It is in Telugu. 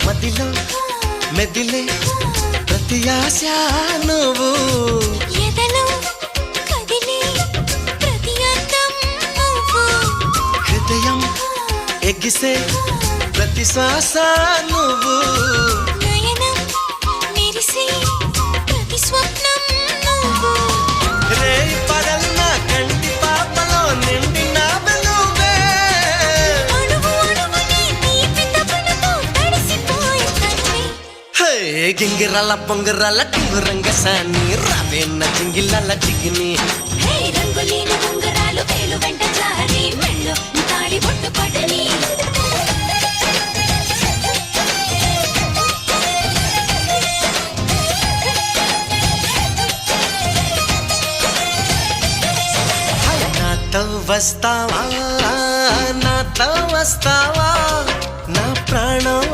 మదిలో మెదిలే ప్రతి ఆశ నువ్వు ఎదలో కదిలే ప్రతి అందం నువ్వు హృదయం ఎగిసే ప్రతి శ్వాస నువ్వు నయనం మెరిసే ప్రతి స్వప్నం నువ్వు రే పగలన కంటి పాపలో నిండిన వెలువే అణువు అణువుని తీపి తపనతో తడిసిపోయే తనువే హే గింగిరాల పొంగరాల టింగురంగ సాని రావేన్న చింగిలాల చిగిని హే రంగులీన ఉంగరాలు వేలు వెంట జారి మెళ్ళు తాళి బొట్టు పడని నాతో వస్తావా నాతో వస్తావా నా ప్రాణం